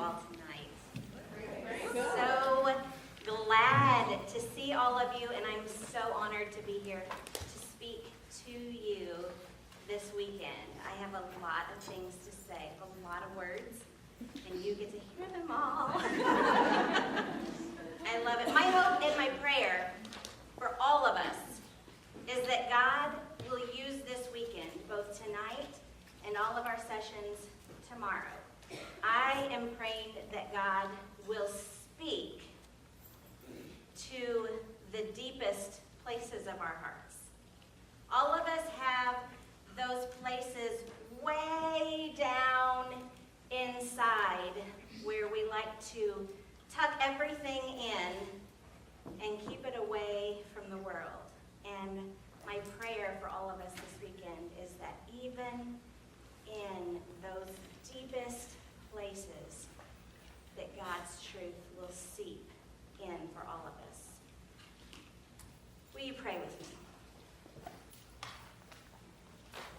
all tonight. So glad to see all of you, and I'm so honored to be here to speak to you this weekend. I have a lot of things to say, a lot of words, and you get to hear them all. I love it. My hope and my prayer for all of us is that God will use this weekend, both tonight and all of our sessions tomorrow. I am praying that God will speak to the deepest places of our hearts. All of us have those places way down inside where we like to tuck everything in and keep it away from the world. And my prayer for all of us this weekend is that even in those deepest places, that God's truth will seep in for all of us. Will you pray with me?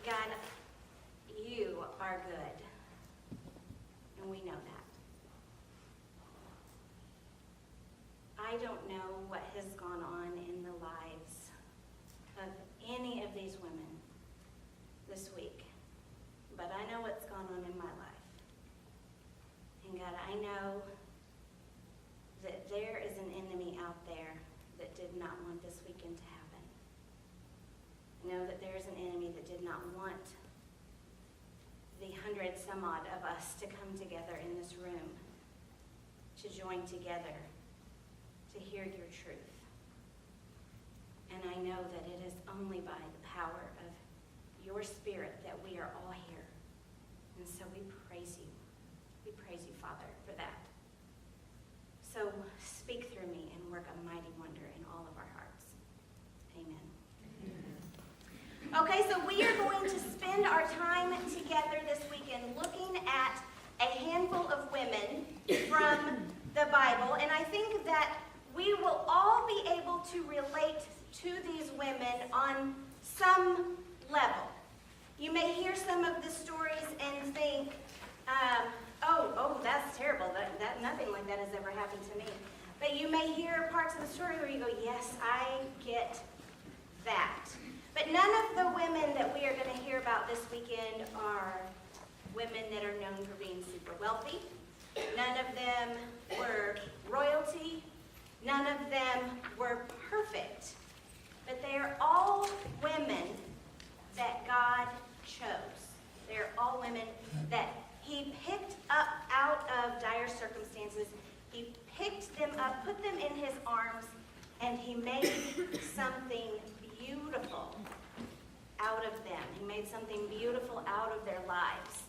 God, you are good, and we know that. I don't know what has gone on in the lives of any of these women this week, but I know what's gone on in my life. And God, I know that there is an enemy out there that did not want this weekend to happen. I know that there is an enemy that did not want the 100 some odd of us to come together in this room, to join together, to hear your truth. And I know that it is only by the power of your Spirit that we are all here. And so we praise you. We praise you, Father, for that. So speak through me and work a mighty wonder in all of our hearts. Amen. Okay, so we are going to spend our time together this weekend looking at a handful of women from the Bible. And I think that we will all be able to relate to these women on some level. You may hear some of the stories and think, oh, that's terrible. That nothing like that has ever happened to me. But you may hear parts of the story where you go, yes, I get that. But none of the women that we are going to hear about this weekend are women that are known for being super wealthy. None of them were royalty. None of them were perfect. But they are all women that God chose. They're all women that he picked up out of dire circumstances. He picked them up, put them in his arms, and he made something beautiful out of them. He made something beautiful out of their lives.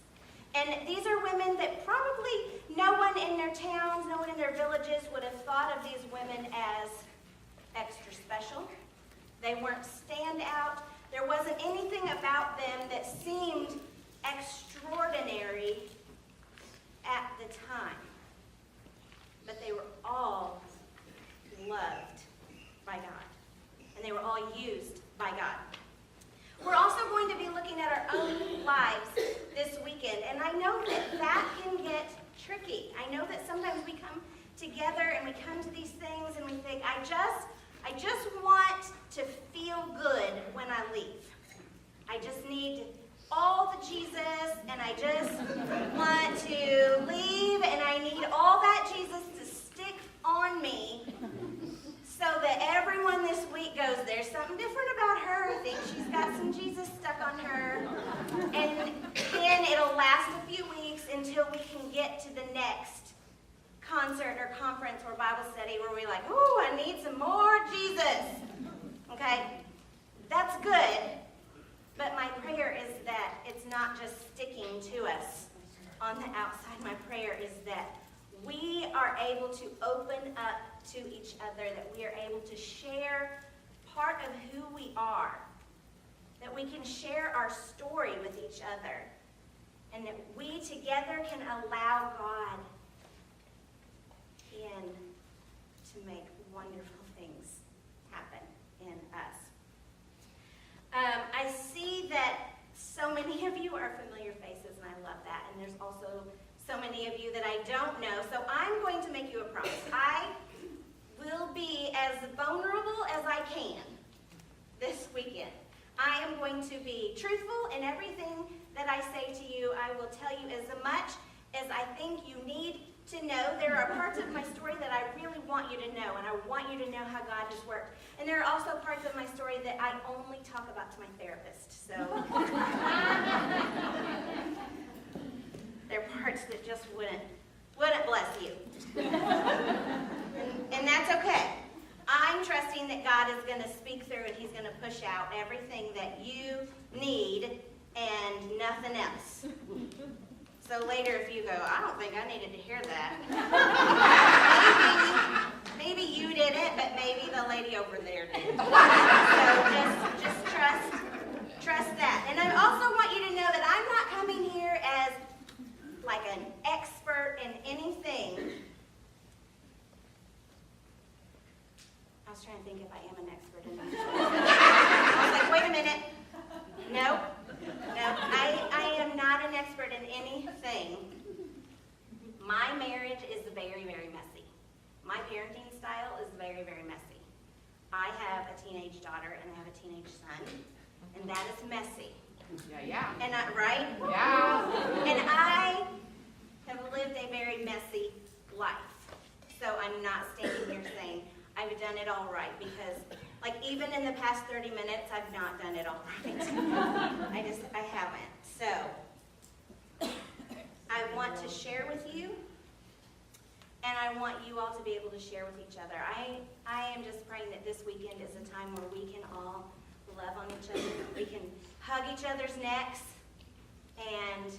And these are women that probably no one in their towns, no one in their villages would have thought of these women as extra special. They weren't standout. There wasn't anything about them that seemed extraordinary at the time. But they were all loved by God. And they were all used by God. We're also going to be looking at our own lives this weekend. And I know that that can get tricky. I know that sometimes we come together and we come to these things and we think, I just want to feel good when I leave. I just need all the Jesus, and I just want to leave, and I need all that Jesus to stick on me so that everyone this week goes, there's something different about her. I think she's got some Jesus stuck on her. And then it'll last a few weeks until we can get to the next concert or conference or Bible study where we're like, ooh, I need some more Jesus. Okay? That's good. But my prayer is that it's not just sticking to us on the outside. My prayer is that we are able to open up to each other, that we are able to share part of who we are, that we can share our story with each other, and that we together can allow God in to make wonderful things happen in us. I see that so many of you are familiar faces, and I love that. And there's also so many many of you that I don't know, so I'm going to make you a promise. I will be as vulnerable as I can this weekend. I am going to be truthful in everything that I say to you. I will tell you as much as I think you need to know. There are parts of my story that I really want you to know, and I want you to know how God has worked. And there are also parts of my story that I only talk about to my therapist. So there are parts that just wouldn't bless you. And that's okay. I'm trusting that God is going to speak through and he's going to push out everything that you need and nothing else. So later if you go, I don't think I needed to hear that. maybe you didn't, but maybe the lady over there did. So just trust that. And I also want you to know that I'm not coming here as like an expert in anything. I was trying to think if I am an expert in anything. I was like, wait a minute. No, I am not an expert in anything. My marriage is very, very messy. My parenting style is very, very messy. I have a teenage daughter and I have a teenage son, and that is messy. Yeah. And right? Yeah. And I have lived a very messy life. So I'm not standing here saying I've done it all right, because like even in the past 30 minutes, I've not done it all right. I haven't. So I want to share with you, and I want you all to be able to share with each other. I am just praying that this weekend is a time where we can all love on each other. We can hug each other's necks and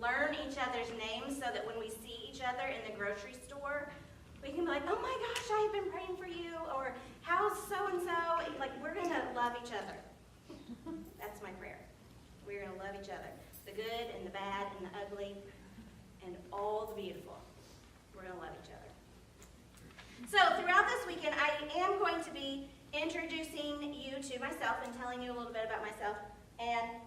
learn each other's names so that when we see each other in the grocery store, we can be like, oh my gosh, I've been praying for you, or how's so-and-so? Like, we're going to love each other. That's my prayer. We're going to love each other. The good and the bad and the ugly and all the beautiful. We're going to love each other. So throughout this weekend, I am going to be introducing you to myself and telling you a little bit about myself. And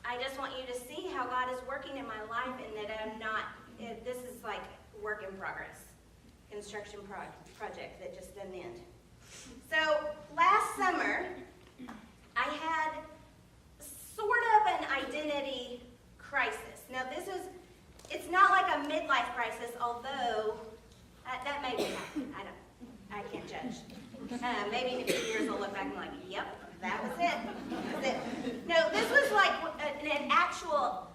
I just want you to see how God is working in my life, and that I'm not, this is like work in progress, construction project that just doesn't end. So last summer, I had sort of an identity crisis. Now it's not like a midlife crisis, although that may be happening. I can't judge. Maybe in a few years I'll look back and be like, yep, that was it. No, this was like an actual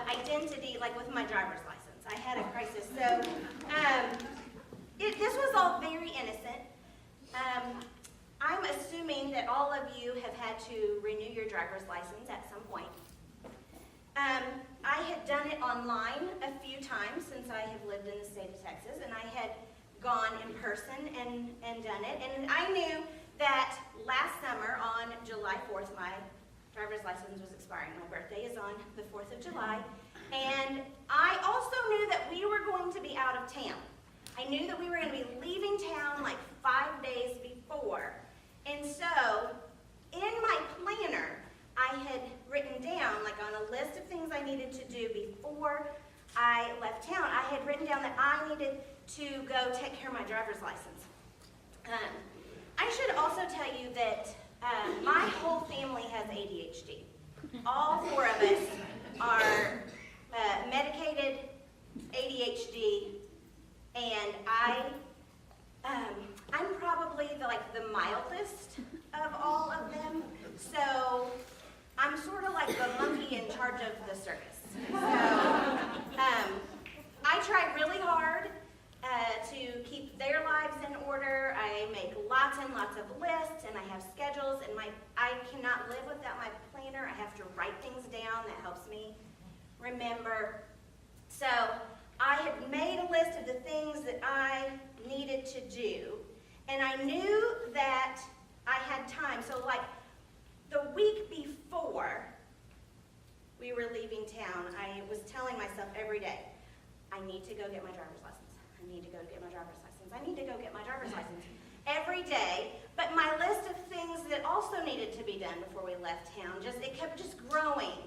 identity, like with my driver's license. I had a crisis. So this was all very innocent. I'm assuming that all of you have had to renew your driver's license at some point. I had done it online a few times since I have lived in the state of Texas, and I had gone in person and done it. And I knew that last summer on July 4th, my driver's license was expiring. My birthday is on the 4th of July. And I also knew that we were going to be out of town. I knew that we were going to be leaving town like 5 days before. And so in my planner, I had written down, like on a list of things I needed to do before I left town, I had written down that I needed to go take care of my driver's license. I should also tell you that my whole family has ADHD. All 4 of us are medicated ADHD, and I'm probably the mildest of all of them. So I'm sort of like the monkey in charge of the circus. So I try really hard to keep their lives in order. I make lots and lots of lists, and I have schedules, and I cannot live without my planner. I have to write things down. That helps me remember. So I had made a list of the things that I needed to do, and I knew that I had time. So like the week before we were leaving town, I was telling myself every day, I need to go get my driver's license. I need to go get my driver's license. I need to go get my driver's license. Every day. But my list of things that also needed to be done before we left town, it kept just growing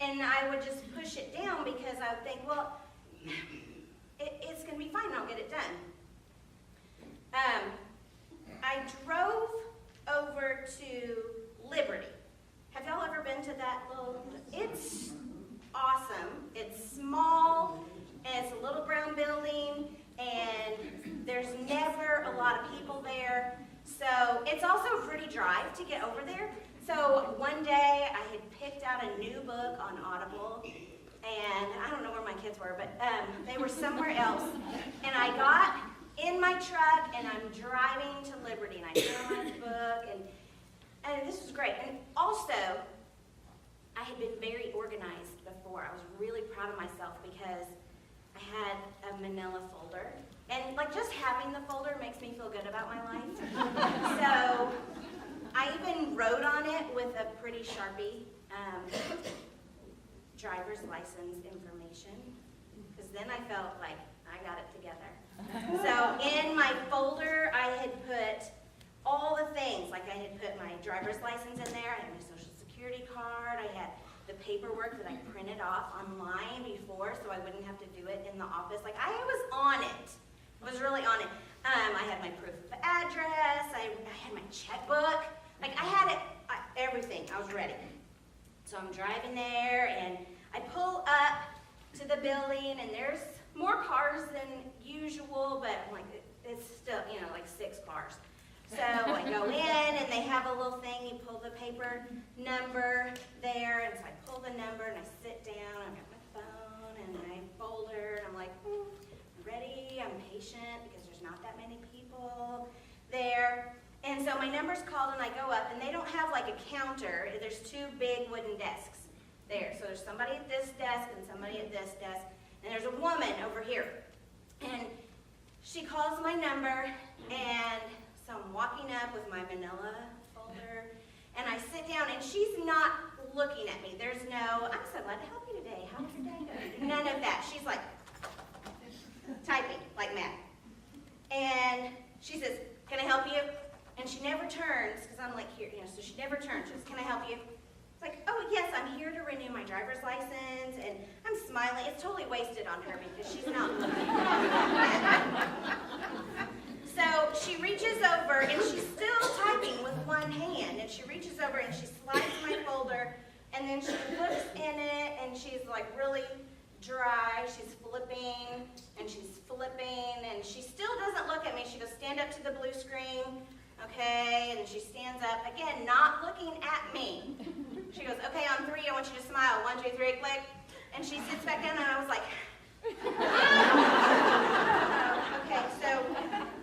And I would just push it down because I would think, well, it's going to be fine, I'll get it done. I drove over to Liberty. Have y'all ever been to that little, it's awesome. It's small, and it's a little brown building, and there's never a lot of people there. So it's also a pretty drive to get over there. So one day I had picked out a new book on Audible, and I don't know where my kids were, but they were somewhere else. And I got in my truck, and I'm driving to Liberty, and I turn on this book, and this was great. And also, I had been very organized before. I was really proud of myself because I had a manila folder. And like just having the folder makes me feel good about my life. So I even wrote on it with a pretty Sharpie, driver's license information, because then I felt like I got it together. So in my folder, I had put all the things, like I had put my driver's license in there, I had my social security card, I had the paperwork that I printed off online before so I wouldn't have to do it in the office. Like I was on it. I was really on it. I had my proof of address, I had my checkbook, like I had it, everything, I was ready. So I'm driving there and I pull up to the building and there's more cars than usual, but I'm like, it's still, like 6 cars. So I go in and they have a little thing, you pull the paper number there, and so I pull the number and I sit down, I've got my phone and my folder, and I'm like, I'm ready, I'm patient because there's not that many people there. And so my number's called and I go up and they don't have like a counter, there's 2 big wooden desks there. So there's somebody at this desk and somebody at this desk, and there's a woman over here. And she calls my number, and so I'm walking up with my manila folder, and I sit down, and she's not looking at me. There's no, I'm so glad to help you today. How's your day going? None of that. She's like typing, like mad. And she says, can I help you? And she never turns, because I'm like here, so she never turns. She says, can I help you? It's like, oh, yes, I'm here to renew my driver's license, and I'm smiling. It's totally wasted on her because she's not looking. So she reaches over, and she's still typing with one hand, and she reaches over and she slides my folder, and then she looks in it, and she's like really dry. She's flipping, and she still doesn't look at me. She goes, stand up to the blue screen, okay, and then she stands up, again, not looking at me. She goes, okay, on 3, I want you to smile. 1, 2, 3, click. And she sits back down, and I was like, okay, so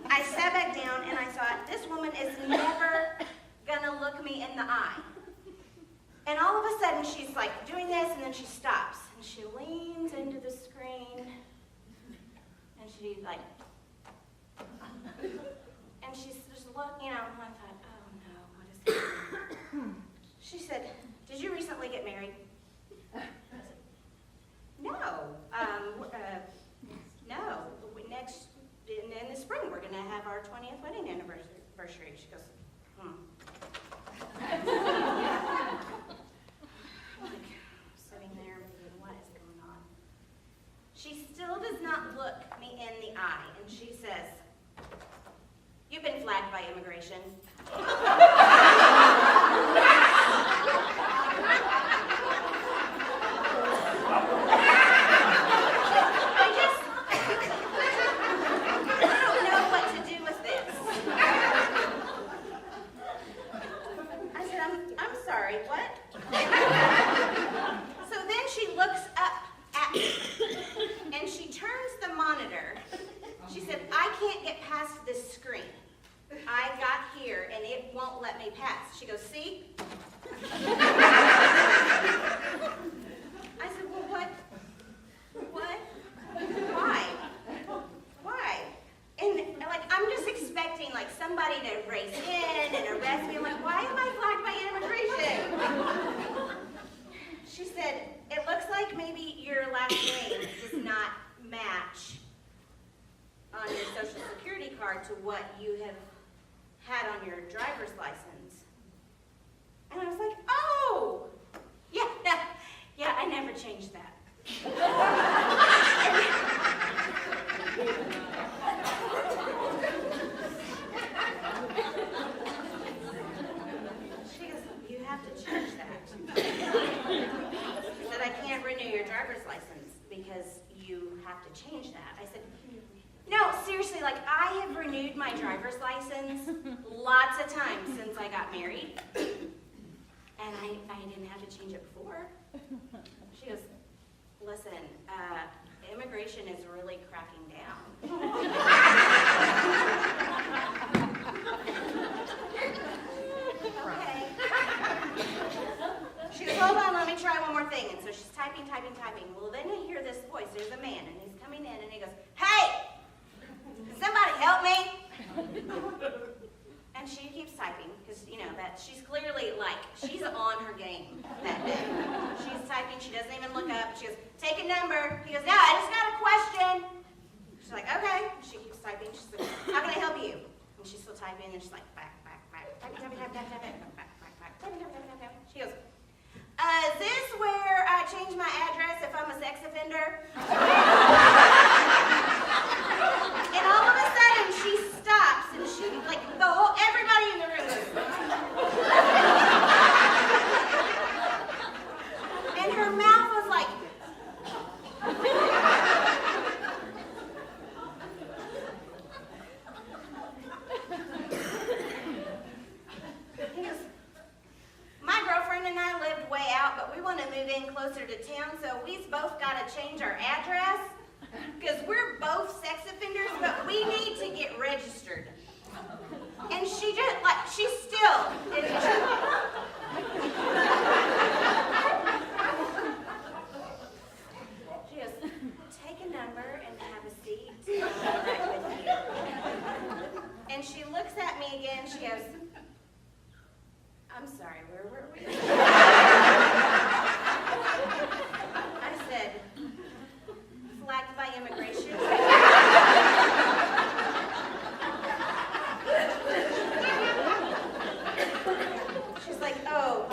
I sat back down, and I thought, this woman is never gonna look me in the eye. And all of a sudden, she's like doing this, and then she stops, and she leans into the screen, and she like, and she's just looking, and I thought, oh no, what is happening? She said, did you recently get married? I said, no, no, in the spring, we're gonna have our 20th wedding anniversary. She goes, I'm like, sitting there thinking, what is going on? She still does not look me in the eye, and she says, you've been flagged by immigration. She goes, see? I said, well, what? Why? And like, I'm just expecting like somebody to race in and arrest me. I'm like, why am I flagged by immigration? She said, it looks like maybe your last name does not match on your social security card to what you have had on your driver's license. And I was like, oh, yeah, I change that. She goes, you have to change that. She said, I can't renew your driver's license because you have to change that. I said, no, seriously, like I have renewed my driver's license lots of times since I got married. And I didn't have to change it before. She goes, listen, immigration is really cracking down. Okay. She goes, hold on, let me try one more thing. And so she's typing. Well, then you hear this voice. There's a man, and he's coming in, and he goes, hey, can somebody help me? And she keeps typing, because, you know, that she's clearly, like, she's on her game that day. She's typing, she doesn't even look up. She goes, take a number. He goes, no, I just got a question. She's like, okay. She keeps typing. She's like, how can I help you? And she's still typing, and she's like, back. She goes, is this where I change my address if I'm a sex offender? And all of a sudden, she stops, and she, like, everybody in the room goes. And her mouth was like. He goes, my girlfriend and I lived way out, but we want to move in closer to town, so we've both got to change our address. Because we're both sex offenders, but we need to get registered. And she just, like, she still didn't. She goes, take a number and have a seat. I'll be right with you. And she looks at me again, she goes, I'm sorry, where were we? I said, flagged by immigration. She's like, oh,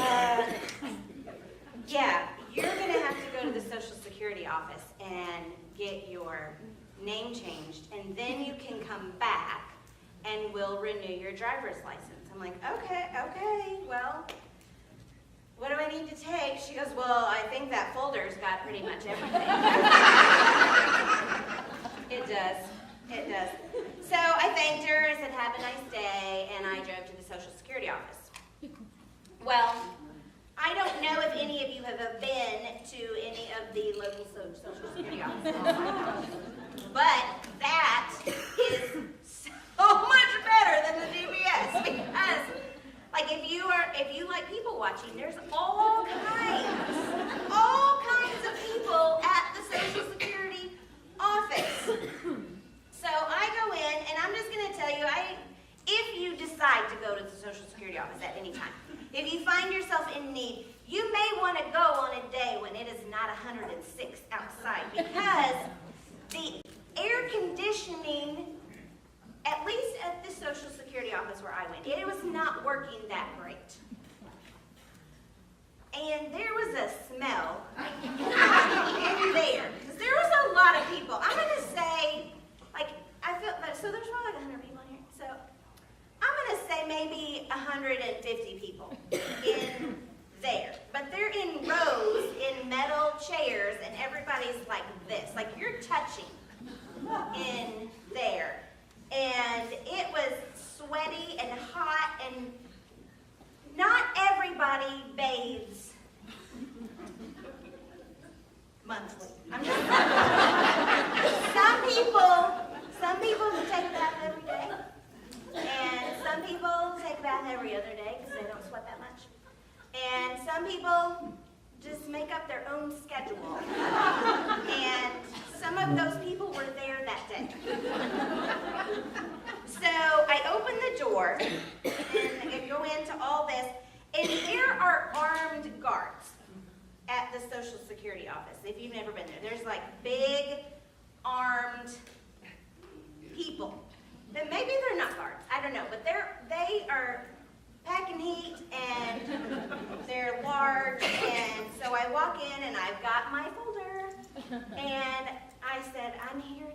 yeah, you're going to have to go to the Social Security office and get your name changed, and then you can come back and we'll renew your driver's license. I'm like, okay, well, what do I need to take? She goes, well, I think that folder's got pretty much everything. It does. So I thanked her, I said, have a nice day, and I drove to the Social Security office. Well, I don't know if any of you have been to any of the local Social Security offices, but that is so much better than the DBS, because, like, if you like people watching, there's all kinds of people at the Social Security office. So I go in, and I'm just going to tell you, if you decide to go to the Social Security office at any time, if you find yourself in need, you may want to go on a day when it is not 106 outside, because the air conditioning, at least at the Social Security office where I went, it was not working that great. And there was a smell in there, because there was a lot of people. I'm going to say, like, so there's probably like 100 people in here. So I'm going to say maybe 150 people in there. But they're in rows in metal chairs, and everybody's like this. Like, you're touching in there. And it was sweaty and hot, and not everybody bathes monthly. I'm just some people take a bath every day, and some people take a bath every other day because they don't sweat that much. And some people just make up their own schedule. And some of those people were there that day. So I open the door, and I go into all this, and there are armed guards at the Social Security office. If you've never been there, there's like big armed people. And maybe they're not guards, I don't know, but they are pack and heat, and they're large, and so I walk in, and I've got my folder, and I said, I'm here to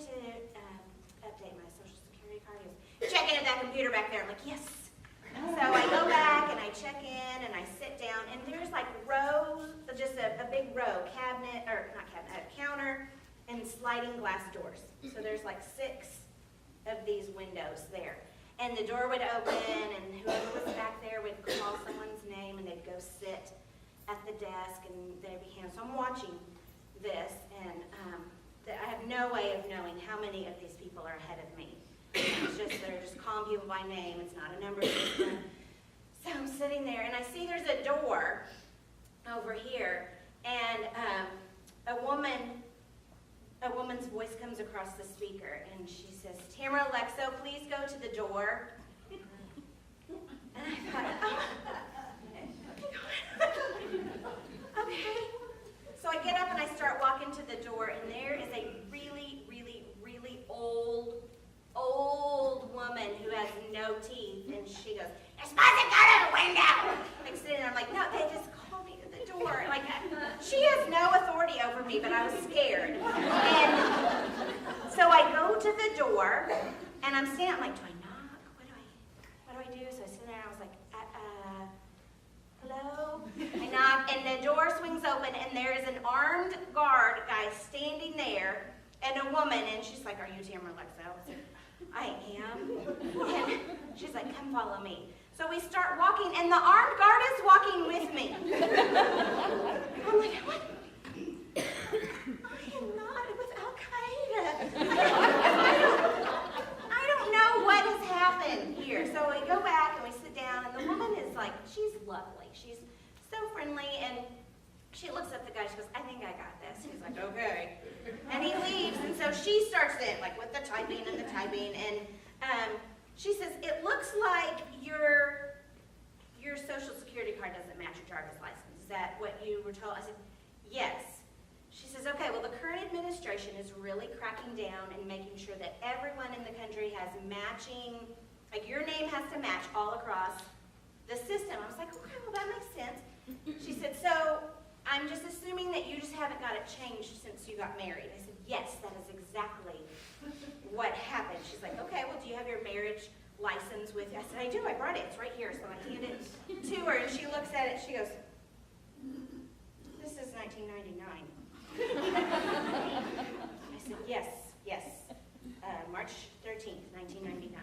update my Social Security card. He goes, check in at that computer back there. I'm like, yes. So I go back, and I check in, and I sit down, and there's like rows, just a big row, counter, and sliding glass doors. So there's like 6 of these windows there. And the door would open, and whoever was back there would call someone's name, and they'd go sit at the desk, and they'd be handed. So I'm watching this, and I have no way of knowing how many of these people are ahead of me. They're just calling people by name. It's not a number system. So I'm sitting there, and I see there's a door over here, and a woman's voice comes across the speaker, and she says, Tamara Alexo, please go to the door. And I thought, oh, okay. So I get up and I start walking to the door, and there is a really, really, really old woman who has no teeth, and she goes, you're supposed to go to the window. Like sitting there, I'm like, no, they just called me to the door. Like, she has no authority over me, but I was scared. And so I go to the door, and I'm standing, I'm like, do I knock? What do I do? So I sit there, and I was like, hello? I knock, and the door swings open, and there is an armed guard guy standing there, and a woman, and she's like, are you Tamara Alexo? I said, I am. And she's like, come follow me. So we start walking, and the armed guard is walking with me. I'm like, what? I am not with Al-Qaeda. I don't know what has happened here. So we go back, and we sit down, and the woman is like, she's lovely. She's so friendly, and she looks at the guy, she goes, I think I got this. He's like, okay. And he leaves, and so she starts in, like with the typing, and she says, it looks like your Social Security card doesn't match your driver's license. Is that what you were told? I said, yes. She says, okay, well, the current administration is really cracking down and making sure that everyone in the country has matching, like your name has to match all across the system. I was like, okay, well, that makes sense. She said, so I'm just assuming that you just haven't got it changed since you got married. I said, yes, that is exactly what happened. She's like, okay, well, do you have your marriage license with you? I said, I do. I brought it. It's right here. So I hand it to her, and she looks at it. She goes, this is 1999. I said, yes. March 13th, 1999.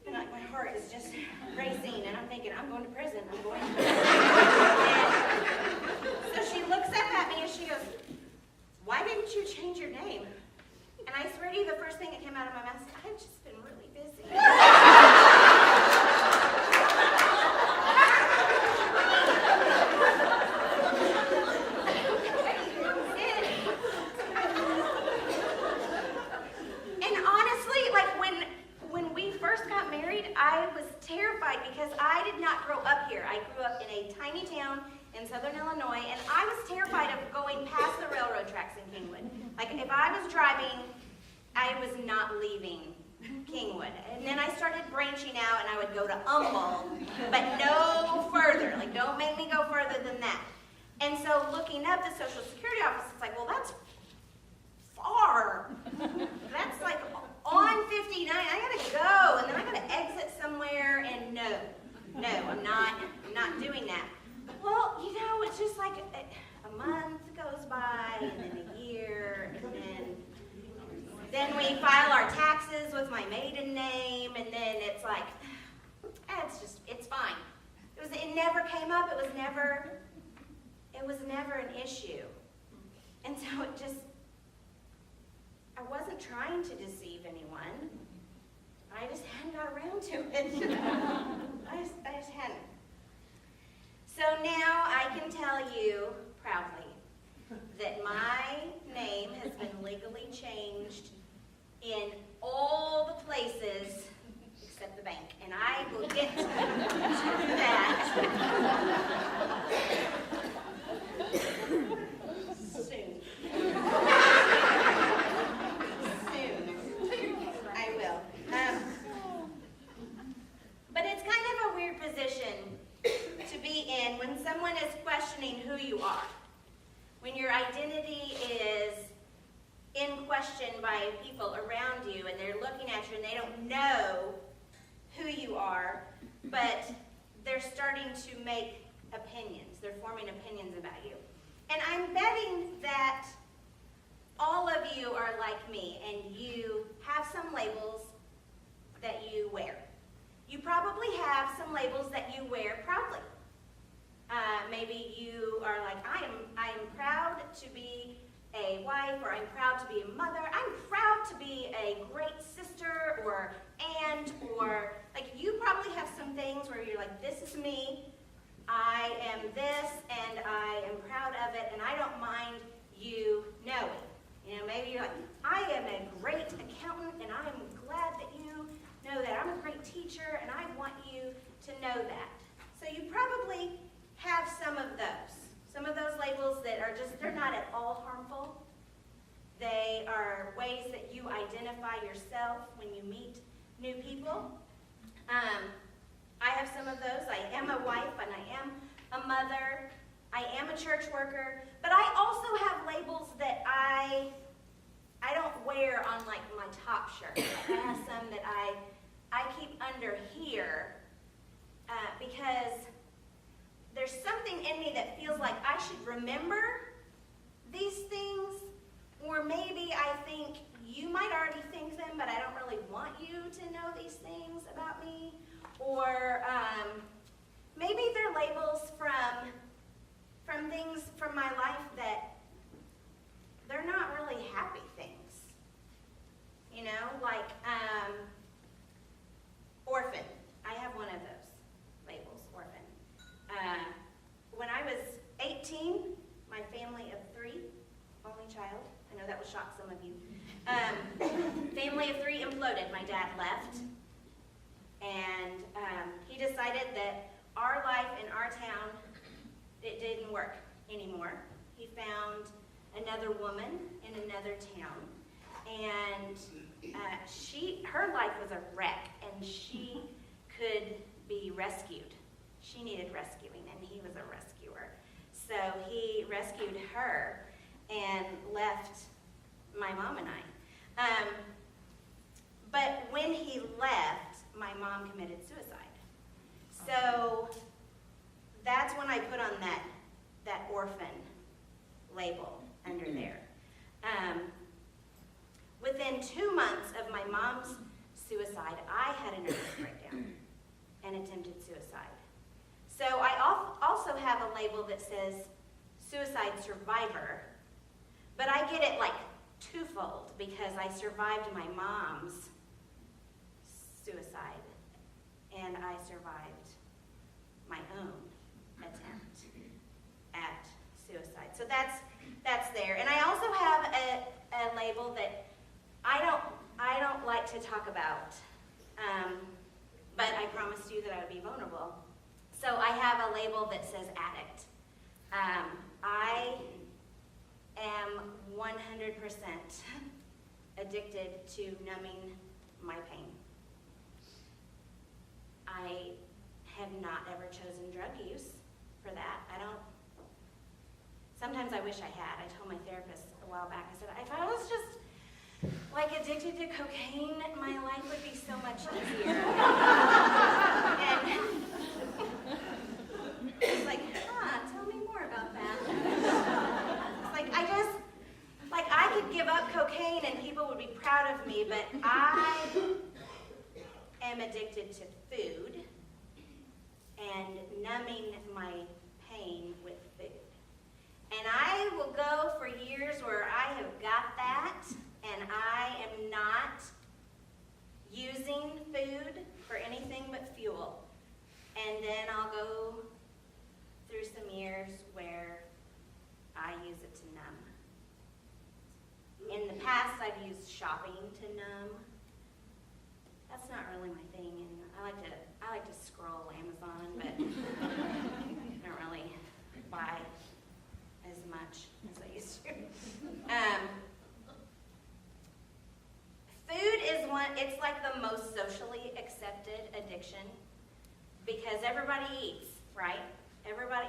And like my heart is just racing, and I'm thinking, I'm going to prison. I'm going to prison. So she looks up at me, and she goes, why didn't you change your name? And I swear to you, the first thing that came out of my mouth is, I've just been really busy. And honestly, like when we first got married, I was terrified because I did not grow up here. I grew up in a tiny town in southern Illinois, and I was terrified of going past the railroad tracks in Kingwood. Like, if I was driving, I was not leaving Kingwood. And then I started branching out, and I would go to Humble, but no further. Like, don't make me go further than that. And so looking up the Social Security office, it's like, well, that's far. That's like on 59. I gotta go, and then I gotta exit somewhere, and no, I'm not doing that. Well, you know, it's just like a month goes by, and then a year, and then we file our taxes with my maiden name, and then it's like, it's fine. It never came up. It was never an issue. And so I wasn't trying to deceive anyone. I just hadn't got around to it. I just hadn't. So now I can tell you proudly that my name has been legally changed in all the places except the bank, and I will get to that soon. Soon. I will. But it's kind of a weird position by people around you, and they're looking at you, and they don't know who you are, but they're starting to make opinions. They're forming opinions about you. And I'm betting that all of you are like me, and you have some labels that you wear. You probably have some labels that you wear proudly. Maybe you are like, I am proud to be a wife, or I'm proud to be a mother. I'm proud to be a great sister or aunt, or like you probably have some things where you're like, this is me. I am this, and I am proud of it, and I don't mind you knowing. You know, maybe you're like, I am a great accountant, and I am glad that you know that. I'm a great teacher, and I want you to know that. So you probably have some of those labels that are just, they're not at all harmful. They are ways that you identify yourself when you meet new people. I have some of those. I am a wife, and I am a mother. I am a church worker. But I also have labels that I don't wear on like my top shirt. I have some that I keep under here because there's something in me that feels like I should remember these things, or maybe I think you might already think them, but I don't really want you to know these things about me. Or maybe they're labels from things from my life that they're not really happy things. You know, like orphan. I have one of those labels, orphan. When I was 18, my family of 3, only child, I know that will shock some of you. Family of 3 imploded. My dad left. And he decided that our life in our town, it didn't work anymore. He found another woman in another town, and her life was a wreck, and she could be rescued. She needed rescuing, and he was a rescuer. So he rescued her and left my mom and I. But when he left, my mom committed suicide. So that's when I put on that orphan label under there. Within 2 months of my mom's suicide, I had a nervous breakdown and attempted suicide. So I also have a label that says suicide survivor, but I get it like twofold because I survived my mom's suicide, and I survived my own attempt at suicide. So that's there. And I also have a label that I don't like to talk about, but I promised you that I would be vulnerable. So I have a label that says addict. I am 100% addicted to numbing my pain. I have not ever chosen drug use for that. Sometimes I wish I had. I told my therapist a while back, I said, if I was just like addicted to cocaine, my life would be so much easier. And he's like, tell me more about that. It's like I could give up cocaine and people would be proud of me, but I am addicted to food and numbing my pain with food. And I will go for years where I have got that and I am not using food for anything but fuel. And then I'll go through some years where I use it to numb. In the past, I've used shopping to numb. That's not really my thing, and I like to scroll Amazon, but I don't really buy as much as I used to. Food is it's like the most socially accepted addiction because everybody eats, right?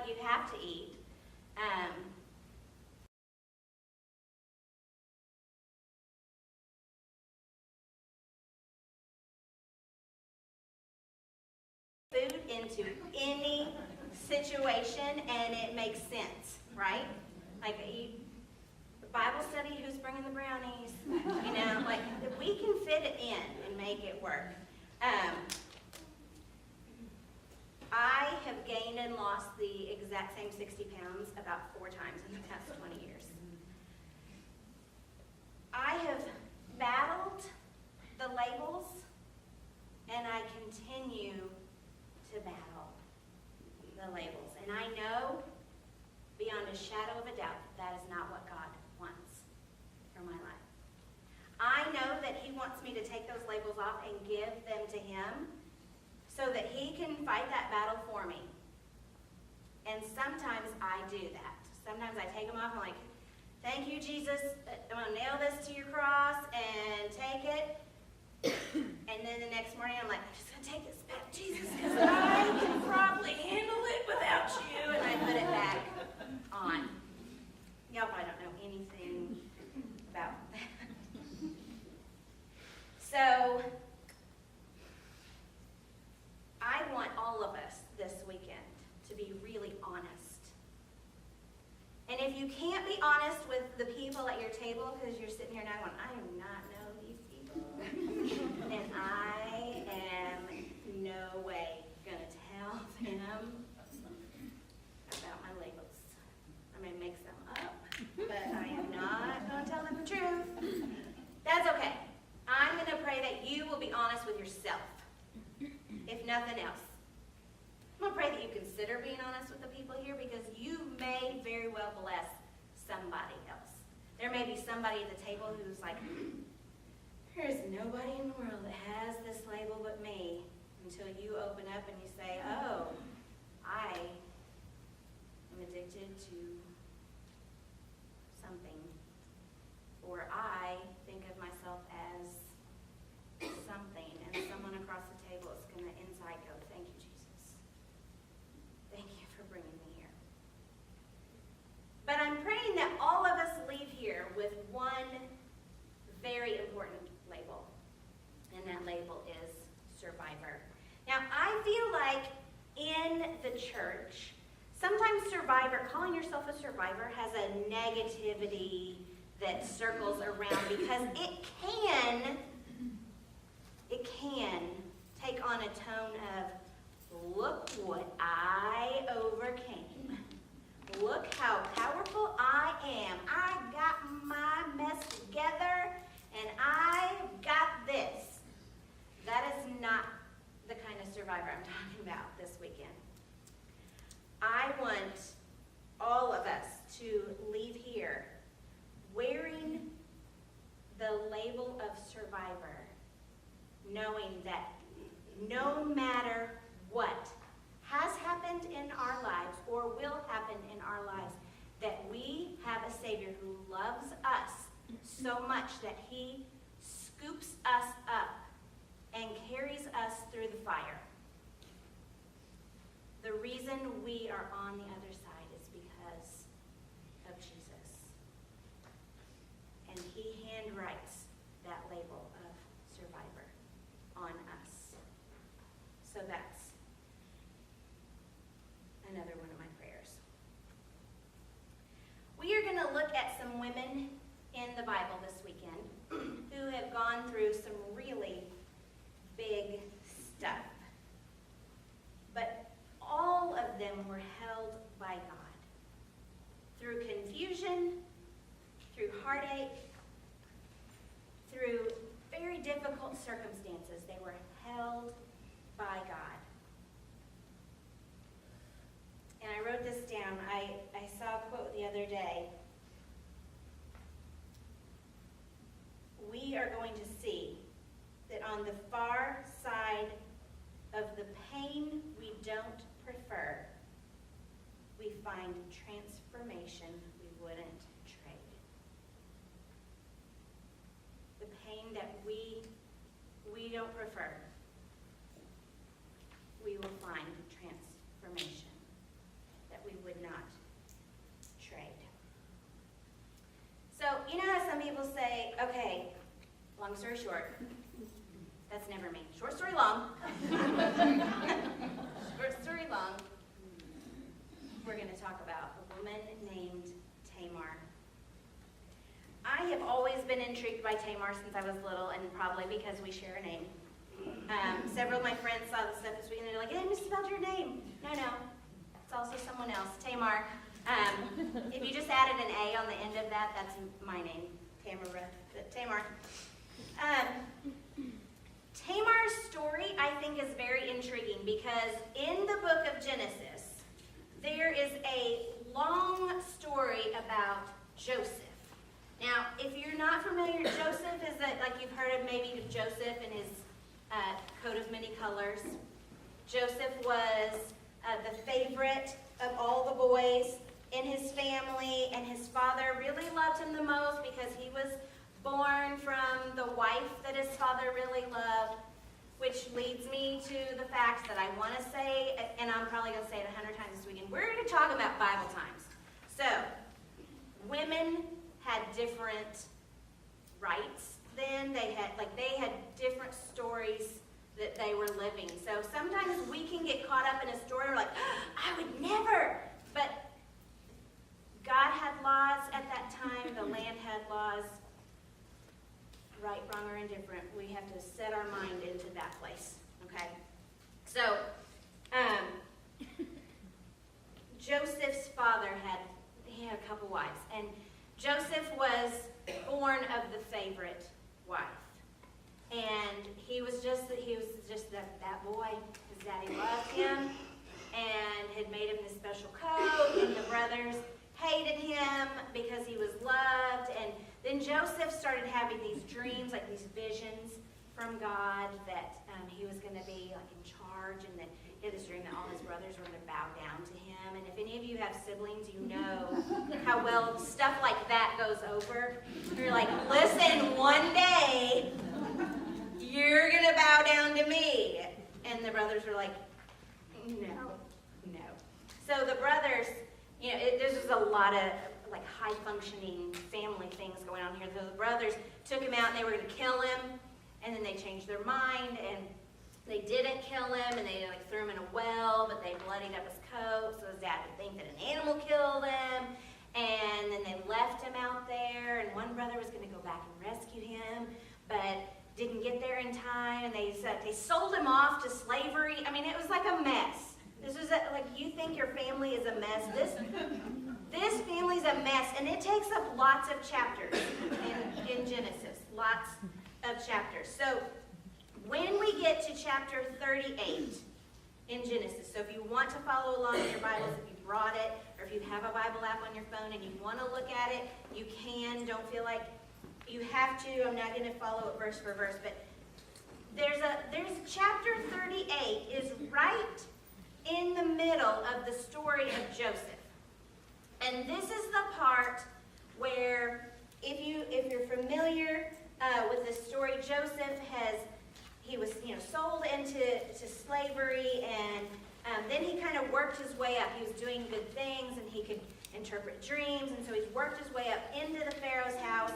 You have to eat. into any situation and it makes sense, right? Like the Bible study, who's bringing the brownies? You know, like we can fit it in and make it work. I have gained and lost the exact same 60 pounds about 4 times in the past 20 years. I have battled the labels, and I continue to battle the labels. And I know beyond a shadow of a doubt that is not what God wants for my life. I know that He wants me to take those labels off and give them to Him so that He can fight that battle for me. And sometimes I do that. Sometimes I take them off and I'm like, thank you, Jesus. I'm going to nail this to your cross and take it. And then the next morning I'm like, I'm just going to take this back, Jesus, because I can probably handle it without you. And I put it back on. Y'all probably don't know anything about that. So I want all of us this weekend to be really honest. And if you can't be honest with the people at your table because you're sitting here now going, I do not know these people, then I am no way going to tell them about my labels. I may make some up, but I am not going to tell them the truth. That's okay. I'm going to pray that you will be honest with yourself, if nothing else. I'm going to pray that you consider being honest with the people here because you may very well bless somebody else. There may be somebody at the table who's like, there's nobody in the world that has this label but me, until you open up and you say, oh, I am addicted to something, or I think of myself as something, and someone across the table is going to inside go, thank you, Jesus. Thank you for bringing me here. But I'm praying that all of us leave here with one very important label, and that label is survivor. Now, I feel like in the church, sometimes survivor, calling yourself a survivor, has a negativity that circles around because it can take on a tone of, look what I overcame. Look how powerful I am. I got my mess together and I got this. That is not the kind of survivor I'm talking about this weekend. I want all of us to leave here wearing the label of survivor, knowing that no matter what has happened in our lives or will happen in our lives, that we have a Savior who loves us so much that He scoops us up and carries us through the fire. The reason we are on the other side is because of Jesus. And He handwrites that label of survivor on us. So that's another one of my prayers. We are going to look at some women in the Bible this weekend who have gone through some really big stuff. But all of them were held by God. Through confusion, through heartache, through very difficult circumstances, they were held by God. And I wrote this down. I saw a quote the other day. We are going to see that on the far side of the pain we don't prefer, we find transformation we wouldn't trade. The pain that we don't prefer, we will find transformation that we would not trade. So, you know how some people say, okay, long story short, that's never me. Short story long. Short been intrigued by Tamar since I was little, and probably because we share a name. Several of my friends saw the stuff this week, and they're like, hey, I misspelled your name. No, it's also someone else, Tamar. If you just added an A on the end of that, that's my name, Tamar. Tamar's story, I think, is very intriguing because in the book of Genesis, there is a long story about Joseph. Now, if you're not familiar, Joseph is that, like you've heard of maybe Joseph and his coat of many colors. Joseph was the favorite of all the boys in his family, and his father really loved him the most because he was born from the wife that his father really loved, which leads me to the fact that I want to say, and I'm probably going to say it 100 times this weekend, we're going to talk about Bible times. So, women had different rights then. They had different stories that they were living. So sometimes we can get caught up in a story, we're like, I would never. But God had laws at that time. The land had laws. Right, wrong, or indifferent. We have to set our mind into that place. Okay? So, Joseph's father had a couple wives, and Joseph was born of the favorite wife, and he was just that boy. His daddy loved him and had made him this special coat, and the brothers hated him because he was loved. And then Joseph started having these dreams, like these visions from God, that he was going to be like in charge, and that he had this dream that all his brothers were going to bow down to him. And if any of you have siblings, you know how well stuff like that goes over. You're like, listen, one day you're going to bow down to me. And the brothers were like, no. So the brothers, there's just a lot of like high-functioning family things going on here. So the brothers took him out and they were going to kill him, and then they changed their mind and they didn't kill him, and they threw him in a well, but they bloodied up his coat so his dad would think that an animal killed him. And then they left him out there, and one brother was going to go back and rescue him, but didn't get there in time, and they sold him off to slavery. I mean, it was like a mess. This was like, you think your family is a mess. This family's a mess, and it takes up lots of chapters in Genesis. Lots of chapters. So when we get to chapter 38 in Genesis, so if you want to follow along in your Bibles, if you brought it, or if you have a Bible app on your phone and you want to look at it, you can. Don't feel like you have to. I'm not going to follow it verse for verse, but there's chapter 38 is right in the middle of the story of Joseph. And this is the part where, if you're familiar with the story, Joseph was sold into slavery, and then he kind of worked his way up. He was doing good things, and he could interpret dreams, and so he's worked his way up into the Pharaoh's house.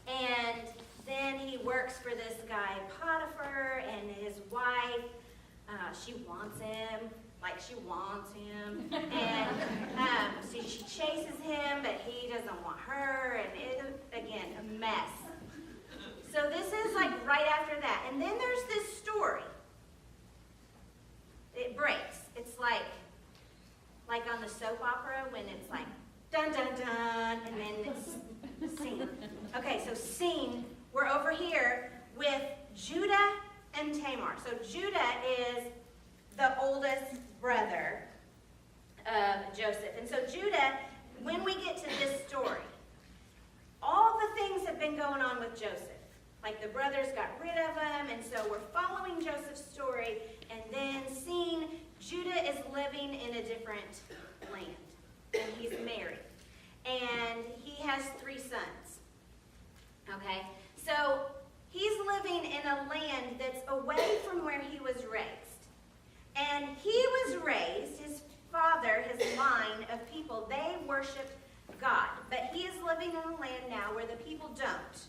And then he works for this guy Potiphar, and his wife, she wants him. And so she chases him, but he doesn't want her, and again, a mess. So this is like right after that. And then there's this story. It breaks. It's like on the soap opera when it's like, dun, dun, dun, and then it's scene. Okay, so scene, we're over here with Judah and Tamar. So Judah is the oldest brother of Joseph. And so Judah, when we get to this story, all the things have been going on with Joseph. Like the brothers got rid of him, and so we're following Joseph's story, and then seeing Judah is living in a different land, and he's married. And he has 3 sons. Okay? So he's living in a land that's away from where he was raised. And he was raised, his father, his line of people, they worshiped God. But he is living in a land now where the people don't.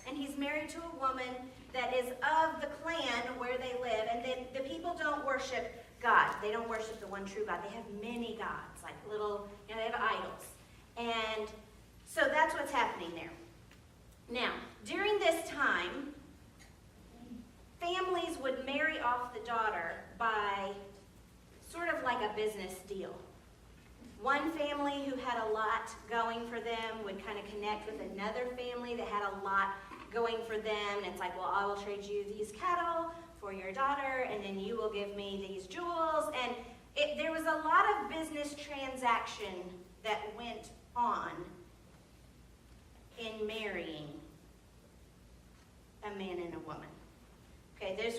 And he's married to a woman that is of the clan where they live. And the people don't worship God. They don't worship the one true God. They have many gods, like little, they have idols. And so that's what's happening. family who had a lot going for them would kind of connect with another family that had a lot going for them. And it's like, well, I will trade you these cattle for your daughter, and then you will give me these jewels. And there was a lot of business transaction that went on in marrying a man and a woman. Okay, there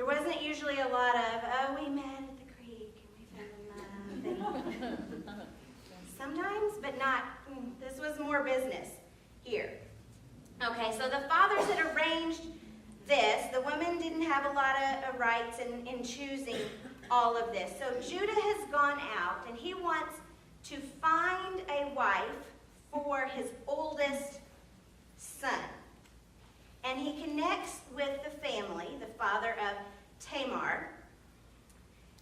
wasn't usually a lot of, oh, we met at the creek and we fell in love. And sometimes, but not, this was more business here. Okay, so the fathers had arranged this. The women didn't have a lot of rights in choosing all of this. So Judah has gone out and he wants to find a wife for his oldest son. And he connects with the family, the father of Tamar,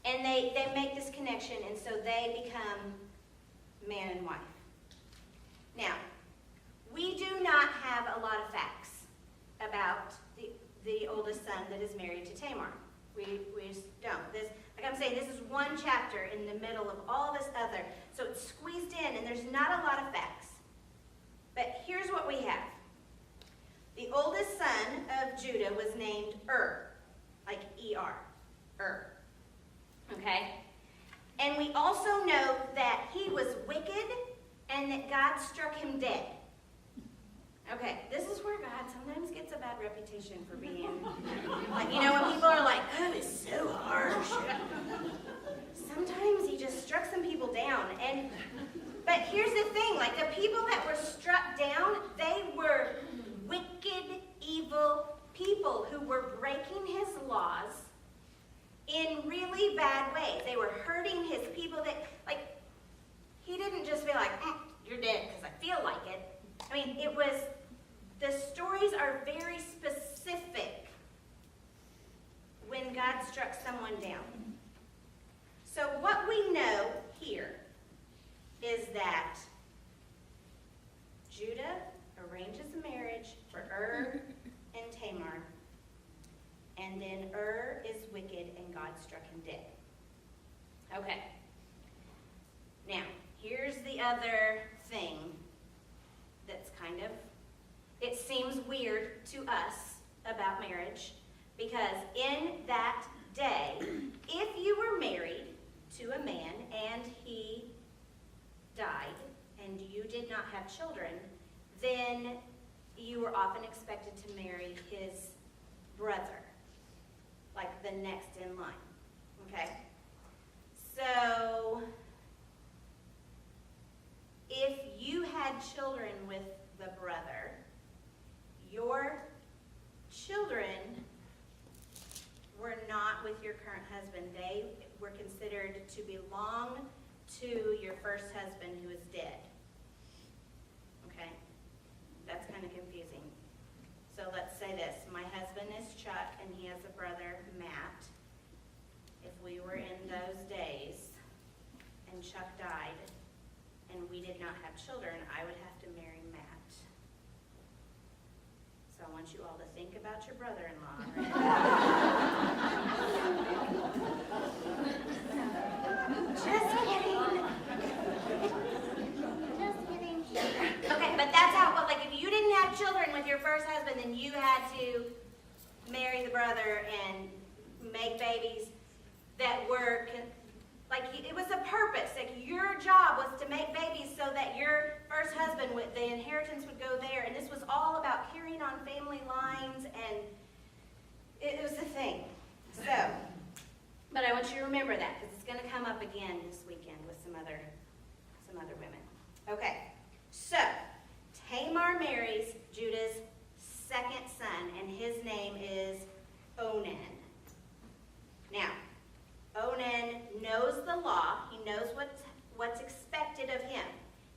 and they make this connection, and so they become man and wife. Now, we do not have a lot of facts about the oldest son that is married to Tamar. We just don't. Like I'm saying, this is one chapter in the middle of all this other, so it's squeezed in, and there's not a lot of facts. But here's what we have. The oldest son of Judah was named like E-R, okay? And we also know that he was wicked and that God struck him dead. Okay, this is where God sometimes gets a bad reputation for being, like, you know, when people are like, oh, it's so harsh. Sometimes he just struck some people down. But here's the thing, like the people that were struck down, they were wicked, evil people who were breaking his laws in really bad ways. They were hurting his people. He didn't just be like, you're dead because I feel like it. I mean, the stories are very specific when God struck someone down. So what we know here is that Judah arranges a marriage for and Tamar, and then is wicked and God struck him dead. Okay. Now, here's the other thing that's it seems weird to us about marriage, because in that day, if you were married to a man and he died and you did not have children, then you were often expected to marry his brother, like the next in line, okay? So, if you had children with the brother, your children were not with your current husband. They were considered to belong to your first husband who is dead. Okay? That's kind of confusing. So let's say this. My husband is Chuck, and he has a brother, Matt. If we were in those days, and Chuck died, and we did not have children, I would have to marry Matt. So I want you all to think about your brother-in-law. Just kidding. Just kidding. Okay, but that's how, if you didn't have children with your first husband, then you had to marry the brother and make babies that were, it was a purpose. Your job was to make babies so that your first husband, the inheritance would go there. And this was all about carrying on family lines, and it was a thing. So, but I want you to remember that, because it's going to come up again this weekend with some other women. Okay, so Tamar marries Judah's second son, and his name is Onan. Now, Onan knows the law. He knows what's expected of him.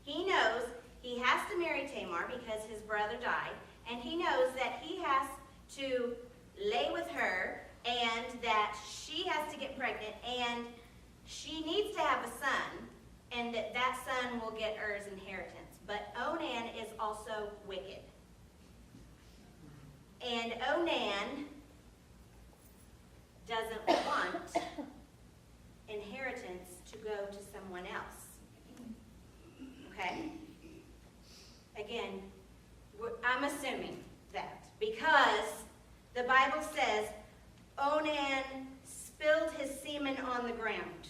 He knows he has to marry Tamar because his brother died, and he knows that he has to lay with her, and that she has to get pregnant, and she needs to have a son, and that son will get Er's inheritance. But Onan is also wicked. And Onan doesn't want inheritance to go to someone else. the Bible says Onan spilled his semen on the ground.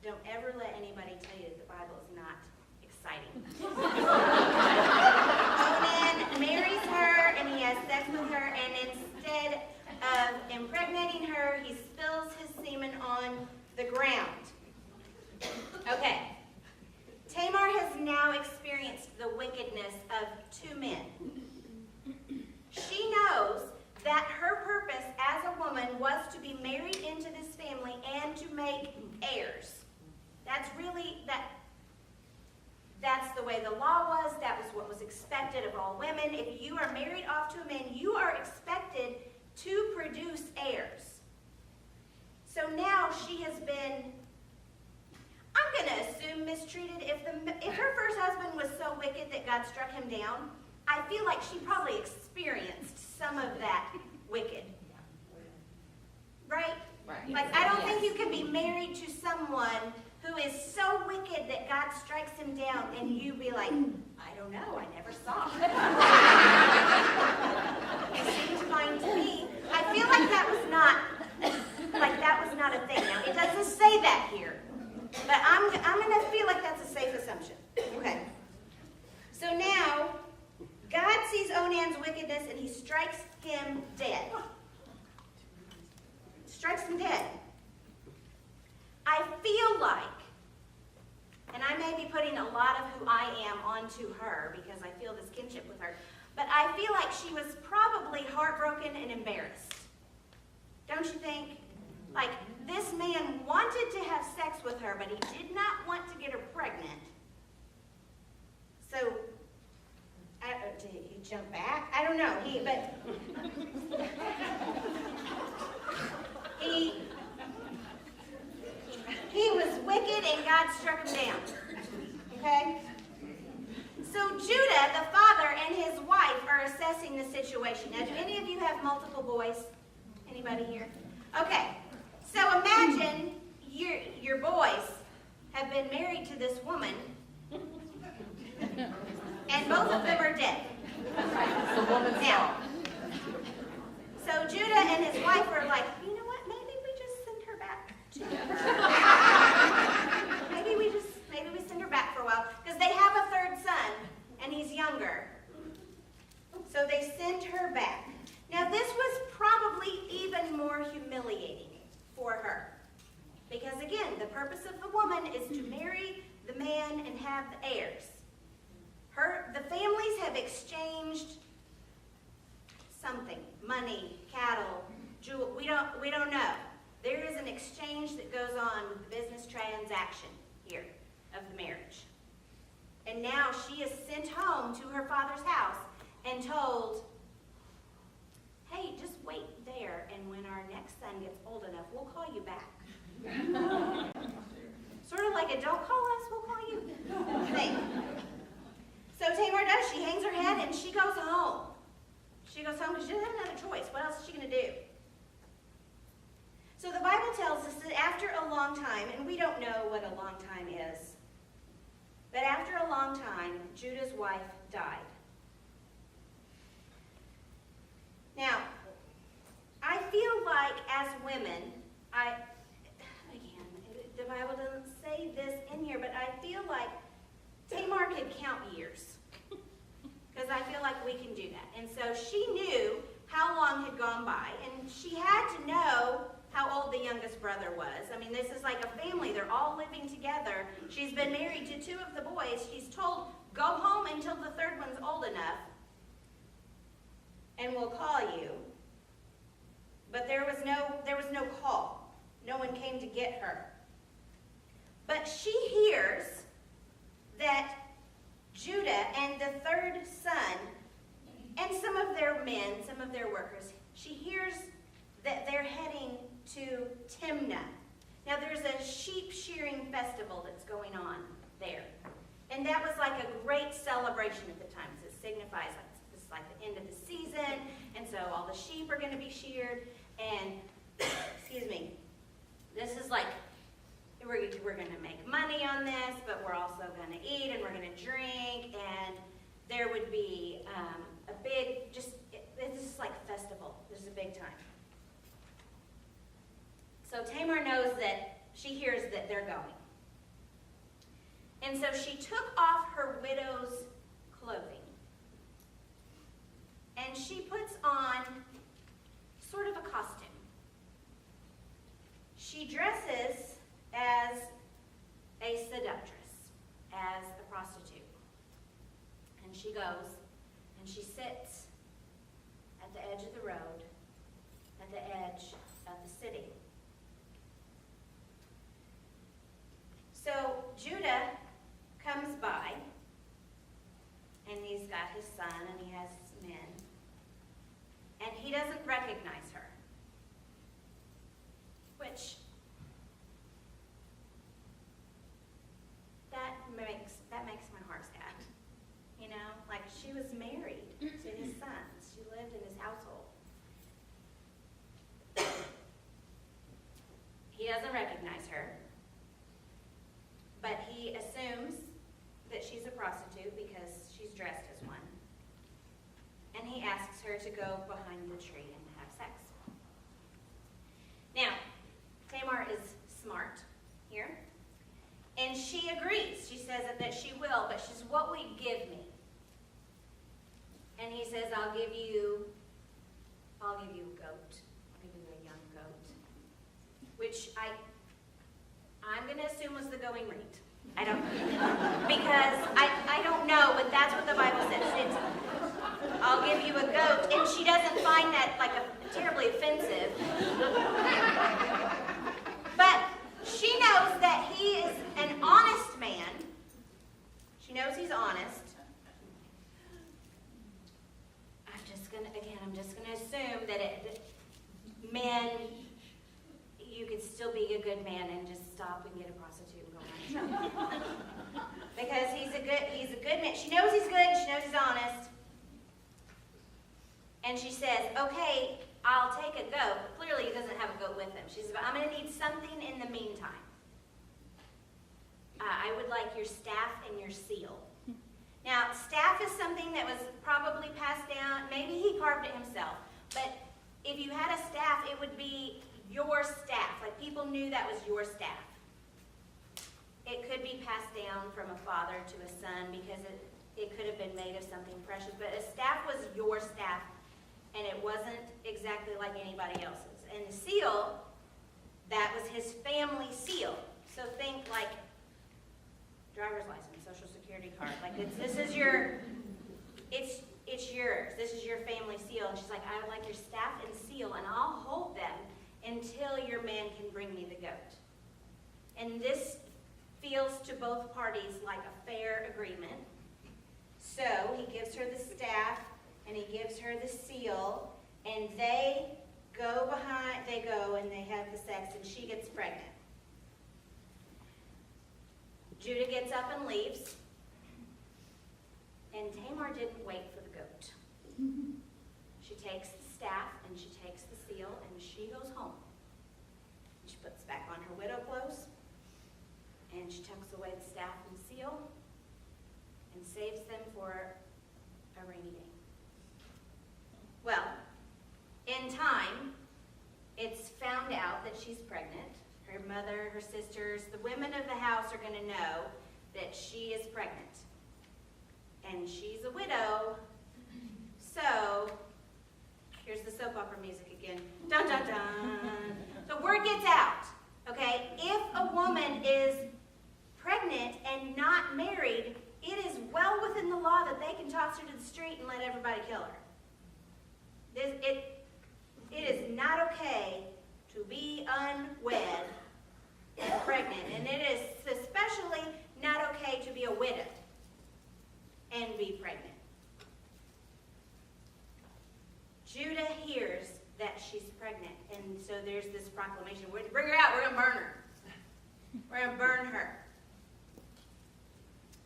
Don't ever let anybody tell you that the Bible is not exciting. Onan marries her and he has sex with her, and instead of impregnating her, he spills his semen on the ground. Okay. Tamar has now experienced the wickedness of two men. She knows that her purpose as a woman was to be married into this family and to make heirs. That's the way the law was. That was what was expected of all women. If you are married off to a man, you are expected to produce heirs. So now she has been, I'm going to assume, mistreated. If her first husband was so wicked that God struck him down, I feel like she probably experienced some of that wicked. Right? Right. Like, I don't think you can be married to someone who is so wicked that God strikes him down and you be like, I don't know, I never saw. It seems fine to me. I feel like that was not a thing. Now, it doesn't say that here, but I'm going to feel like that's a safe assumption. Okay. So now, God sees Onan's wickedness and he strikes him dead. Strikes him dead. I feel like, and I may be putting a lot of who I am onto her because I feel this kinship with her, but I feel like she was probably heartbroken and embarrassed. Don't you think? Like, this man wanted to have sex with her, but he did not want to get her pregnant. So, did he jump back? I don't know. He was wicked and God struck him down. Okay? So Judah, the father, and his wife are assessing the situation. Now, do any of you have multiple boys? Anybody here? Okay. So imagine your boys have been married to this woman, and both of them are dead. The woman's Now, so Judah and his wife are like, you know what? Maybe we just send her back to maybe we send her back for a while because they have a third son and he's younger. So they send her back. Now this was probably even more humiliating for her because again, the purpose of the woman is to marry the man and have the heirs. The families have exchanged something, money, cattle, jewel. We don't know. There is an exchange that goes on with the business transaction here of the marriage. And now she is sent home to her father's house and told, hey, just wait there, and when our next son gets old enough, we'll call you back. Sort of like a don't call us, we'll call you thing. So Tamar does. She hangs her head and she goes home. She goes home because she doesn't have another choice. What else is she going to do? So the Bible tells us that after a long time, and we don't know what a long time is, but after a long time, Judah's wife died. Now, I feel like as women, the Bible doesn't say this in here, but I feel like Tamar could count years. Because I feel like we can do that. And so she knew how long had gone by, and she had to know how old the youngest brother was. I mean, this is like a family. They're all living together. She's been married to two of the boys. She's told, go home until the third one's old enough, and we'll call you. But there was no call. No one came to get her. But she hears that Judah and the third son, and some of their men, some of their workers, she hears that they're heading to Timnah. Now there's a sheep shearing festival that's going on there. And that was like a great celebration at the time. So it signifies it's like the end of the season, and so all the sheep are going to be sheared. And, excuse me, this is like, we're going to make money on this, but we're also going to eat and we're going to drink, and there would be a big, it's a big time. So Tamar knows that, she hears that they're going. And so she took off her widow's clothing. And she puts on sort of a costume. She dresses as a seductress, as a prostitute. And she goes and she sits at the edge of the road, at the edge of the city. So Judah comes by, and he's got his son, and he has men, and he doesn't recognize her, which that makes my heart sad. You know, like she was married to his sons. She lived in his household. He doesn't recognize her, but he assumes that she's a prostitute because she's dressed as one. And he asks her to go behind the tree and have sex. Now, Tamar is smart here, and she agrees. She says that she will, but she's, what will you give me? And he says, I'll give you a goat. I'll give you a young goat. Which I'm going to assume was the going rate. I don't, because I don't know, but that's what the Bible says. It's, I'll give you a goat, and she doesn't find that like terribly offensive. But she knows that he is an honest man. She knows he's honest. I'm just gonna assume that men, you could still be a good man and just stop and get a prostitute and go on. Because he's a good man. She knows he's good, she knows he's honest. And she says, okay, I'll take a goat. Clearly he doesn't have a goat with him. She says, but I'm gonna need something in the meantime. I would like your staff and your seal. Now, staff is something that was probably passed down. Maybe he carved it himself. But if you had a staff, it would be your staff. Like people knew that was your staff. It could be passed down from a father to a son because it could have been made of something precious. But a staff was your staff, and it wasn't exactly like anybody else's. And the seal, that was his family seal. So think like driver's license, social security card. Like this is your, it's yours. This is your family seal. And she's like, I would like your staff and seal, and I'll hold them until your man can bring me the goat. And this feels to both parties like a fair agreement. So he gives her the staff, and he gives her the seal, and they go and they have the sex, and she gets pregnant. Judah gets up and leaves, and Tamar didn't wait for the goat. She takes the staff, and she takes the seal, and she goes home. She puts back on her widow clothes, and she tucks away the staff and seal, and saves them for a rainy day. Well, in time, it's found out that she's pregnant. Her mother, her sisters, the women of the house are going to know that she is pregnant. And she's a widow. So, here's the soap opera music again. Dun, dun, dun. So word gets out, okay? If a woman is pregnant and not married, it is well within the law that they can toss her to the street and let everybody kill her. It is not okay to be unwed and pregnant. And it is especially not okay to be a widow and be pregnant. Judah hears that she's pregnant, and so there's this proclamation. We're going to bring her out. We're going to burn her. We're going to burn her.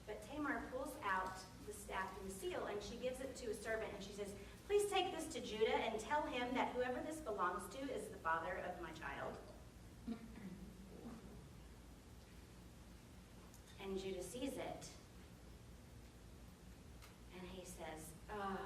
But Tamar pulls out the staff and the seal, and she gives it to a servant, and she says, please take this to Judah and tell him that whoever this belongs to is the father of my child. And Judah sees it, and he says, oh,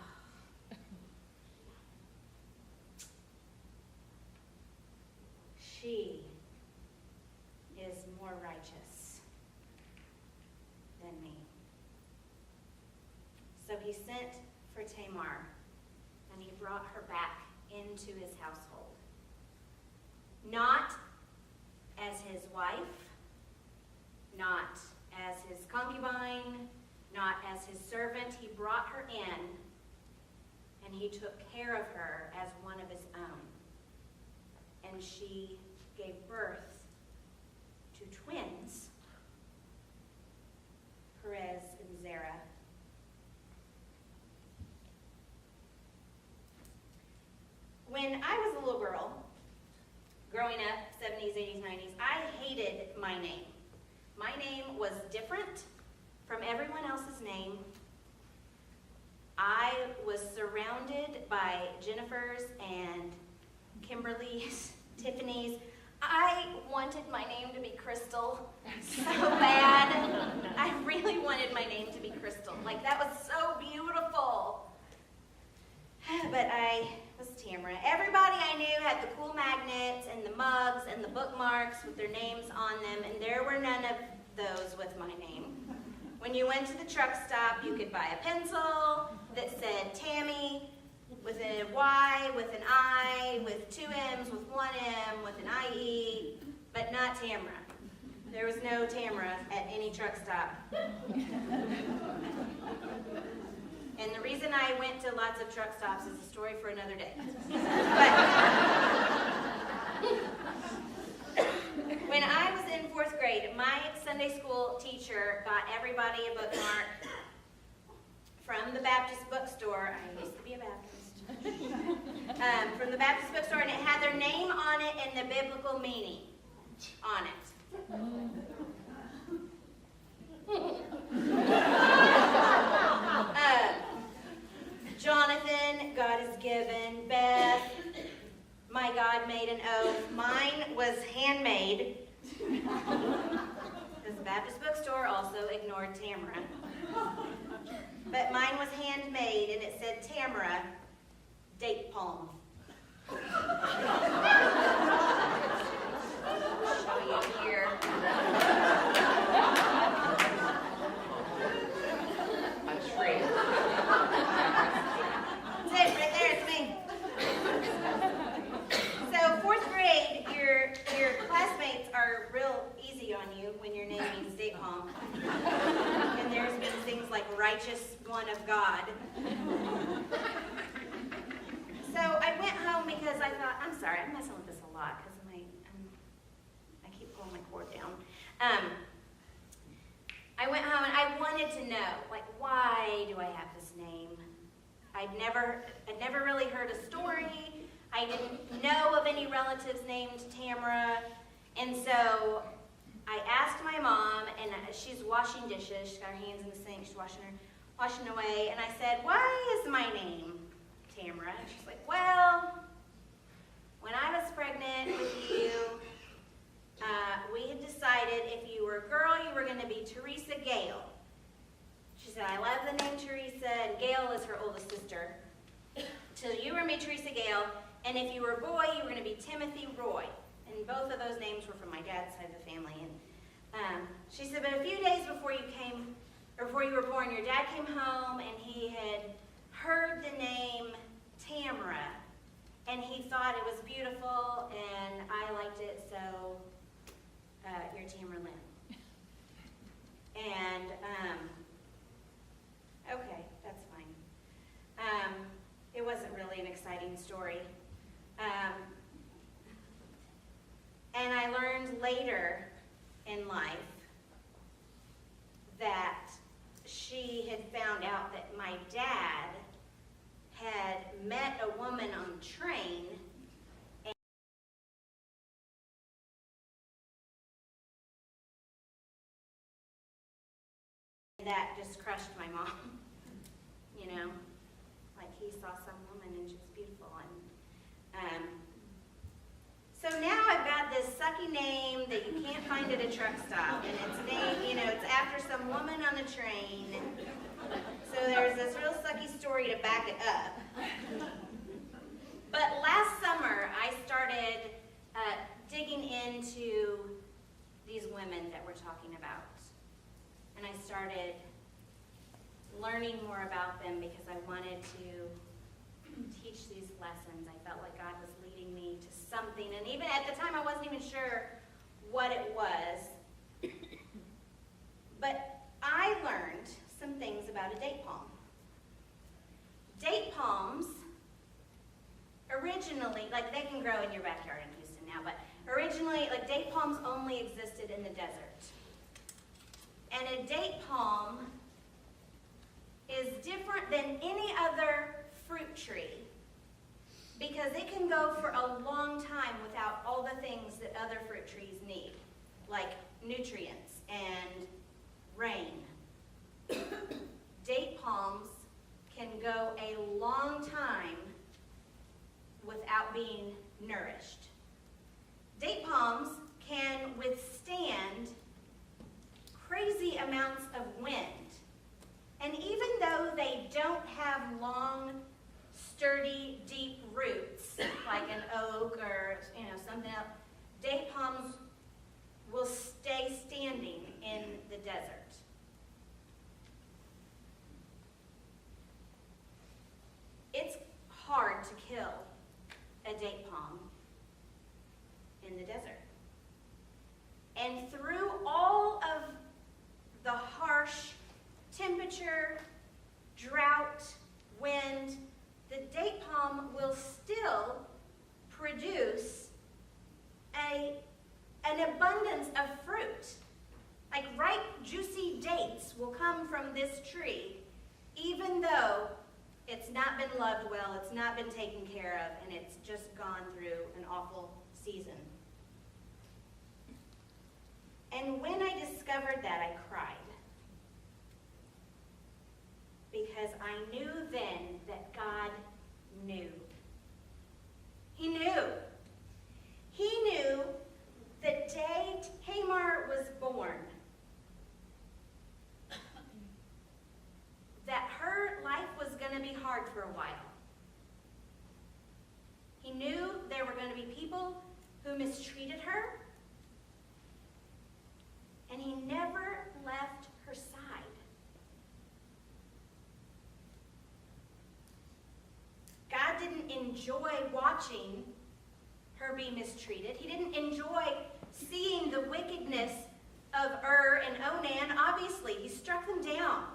he sent for Tamar, and he brought her back into his household. Not as his wife, not as his concubine, not as his servant. He brought her in, and he took care of her as one of his own. And she gave birth to twins, Perez and Zerah. When I was a little girl, growing up, 70s, 80s, 90s, I hated my name. My name was different from everyone else's name. I was surrounded by Jennifers and Kimberlys, Tiffany's. I wanted my name to be Crystal so bad. I really wanted my name to be Crystal. Like, that was so beautiful. But I was Tamara. Everybody I knew had the cool magnets and the mugs and the bookmarks with their names on them, and there were none of those with my name. When you went to the truck stop, you could buy a pencil that said Tammy with a Y, with an I, with 2 M's, with 1 M, with an IE, but not Tamara. There was no Tamara at any truck stop. And the reason I went to lots of truck stops is a story for another day. But when I was in 4th grade, my Sunday school teacher got everybody a bookmark from the Baptist bookstore. I used to be a Baptist. From the Baptist bookstore, and it had their name on it and the biblical meaning on it. Jonathan, God is given. Beth, my God made an oath. Mine was handmade, because the Baptist bookstore also ignored Tamara. But mine was handmade, and it said Tamara, date palm. Show you here. A tree. That's it, right there, it's me. So 4th grade, your classmates are real easy on you when your name means date palm. And theirs means things like righteous one of God. So I went home because I thought, I'm sorry, I'm messing with this a lot because I keep pulling my cord down. I went home and I wanted to know, like, why do I have this name? I'd never really heard a story. I didn't know of any relatives named Tamara. And so I asked my mom, and she's washing dishes. She's got her hands in the sink. She's washing away. And I said, why is my name Tamara? And she's like, well, when I was pregnant with you, we had decided if you were a girl, you were going to be Teresa Gale. She said, I love the name Teresa, and Gail is her oldest sister. So you were going to be Teresa Gale, and if you were a boy, you were going to be Timothy Roy. And both of those names were from my dad's side of the family. And she said, but a few days before you were born, your dad came home, and he had heard the name Tamara, and he thought it was beautiful, and I liked it, so you're Tamara Lynn. And, okay, that's fine. It wasn't really an exciting story. And I learned later in life that she had found out that my dad had met a woman on the train, and that just crushed my mom. You know, like he saw some woman and she was beautiful. And so now I've got this sucky name that you can't find at a truck stop, and it's named, it's after some woman on the train. So there's this real sucky story to back it up. But last summer, I started digging into these women that we're talking about. And I started learning more about them because I wanted to teach these lessons. I felt like God was leading me to something, and even at the time I wasn't even sure what it was. But I learned some things about a date palm. Date palms originally, like they can grow in your backyard in Houston now, but originally, like date palms only existed in the desert. And a date palm is different than any other fruit tree because it can go for a long time without all the things that other fruit trees need, like nutrients and rain. Date palms can go a long time without being nourished. Date palms can withstand crazy amounts of wind. And even though they don't have long, sturdy, deep roots, like an oak or something else, date palms will stay standing in the desert. It's hard to kill a date palm in the desert. And through all of the harsh temperature, drought, wind, the date palm will still produce an abundance of fruit. Like ripe, juicy dates will come from this tree, even though it's not been loved well, it's not been taken care of, and it's just gone through an awful season. And when I discovered that, I cried. Because I knew then that God knew. He knew. He knew the day Tamar was born that her life was going to be hard for a while. He knew there were going to be people who mistreated her, and he never left her side. God didn't enjoy watching her be mistreated. He didn't enjoy seeing the wickedness of and Onan. Obviously, he struck them down.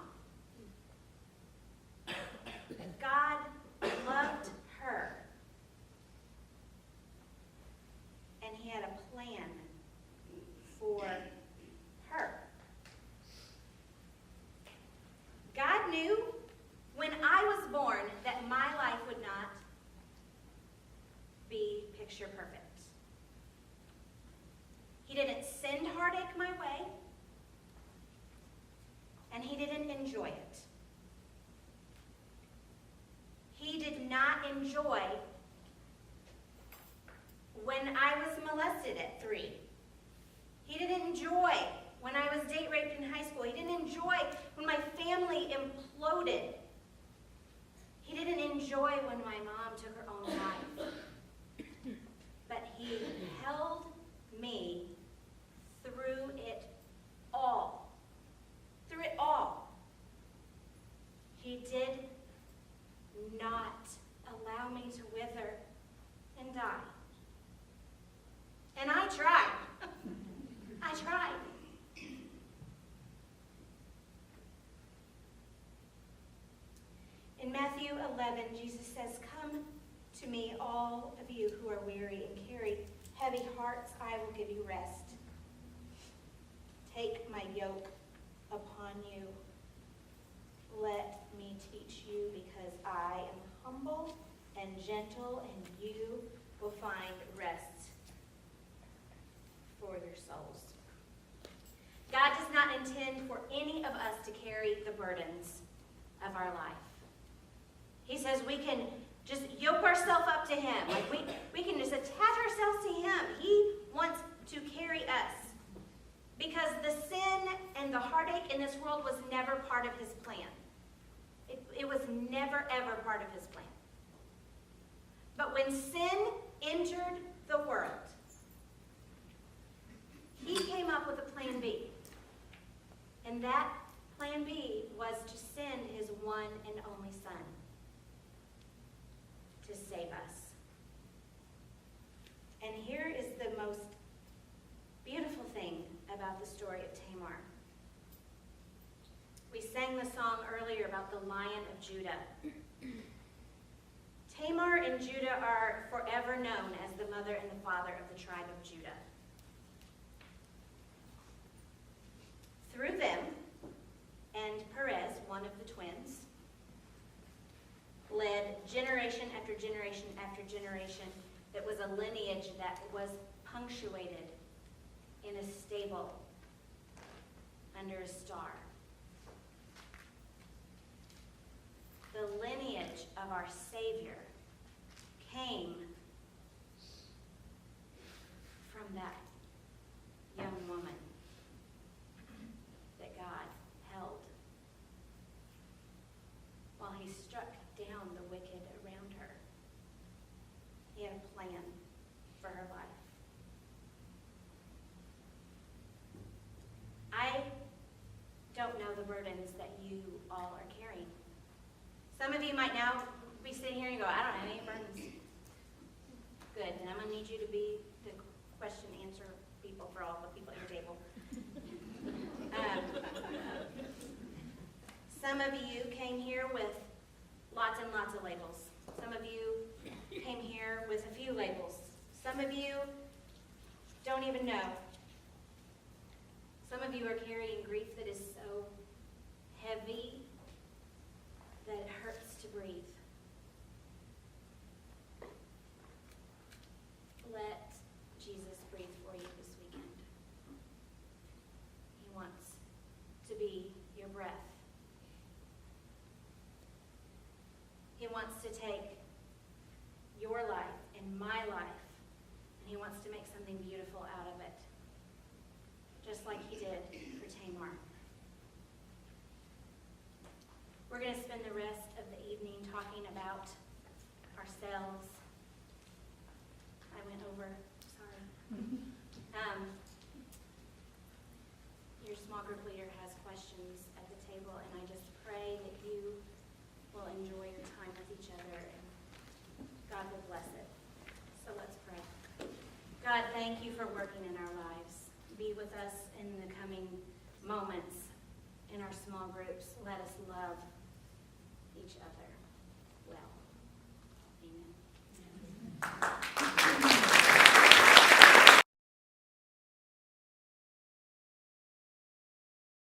God loved her. And he had a plan for her. God knew when I was born that my life would not be picture perfect. He didn't send heartache my way, and he didn't enjoy it. He did not enjoy when I was molested at 3. He didn't enjoy when I was date raped in high school. He didn't enjoy when my family imploded. He didn't enjoy when my mom took her own life. But he held me through it all. Through it all. He did not allow me to wither and die. And I tried. I tried. In Matthew 11, Jesus says, "Come to me, all of you who are weary and carry heavy hearts, I will give you rest. Take my yoke upon you. Let me teach you, because I am humble and gentle, and you will find rest for your souls." God does not intend for any of us to carry the burdens of our life. He says we can just yoke ourselves up to him. Like we can just attach ourselves to him. He wants to carry us. Because the sin and the heartache in this world was never part of his plan. It was never, ever part of his plan. But when sin entered the world, he came up with a plan B. And that plan B was to send his one and only Son to save us. And here is the most beautiful thing about the story of Tamar. We sang the song earlier about the Lion of Judah. Tamar and Judah are forever known as the mother and the father of the tribe of Judah. Through them, and Perez, one of the twins, led generation after generation after generation that was a lineage that was punctuated in a stable under a star. The lineage of our Savior came from that young woman that God held while he struck down the wicked around her. He had a plan for her life. I don't know the burdens that you all are carrying. Some of you might now be sitting here and go, I don't have any burdens. Good, then I'm going to need you to be the question answer people for all the people at your table. Some of you came here with lots and lots of labels. Some of you came here with a few labels. Some of you don't even know. Some of you are carrying grief that is so heavy that it hurts to breathe. Let Jesus breathe for you this weekend. He wants to be your breath. He wants to take your life and my life, and he wants to make something beautiful out of it, just like he did for Tamar. We're going to spend the rest of the evening talking about ourselves. I went over, sorry. Your small group leader has questions at the table, and I just pray that you will enjoy your time with each other, and God will bless it. So let's pray. God, thank you for working in our lives. Be with us in the coming moments in our small groups. Let us love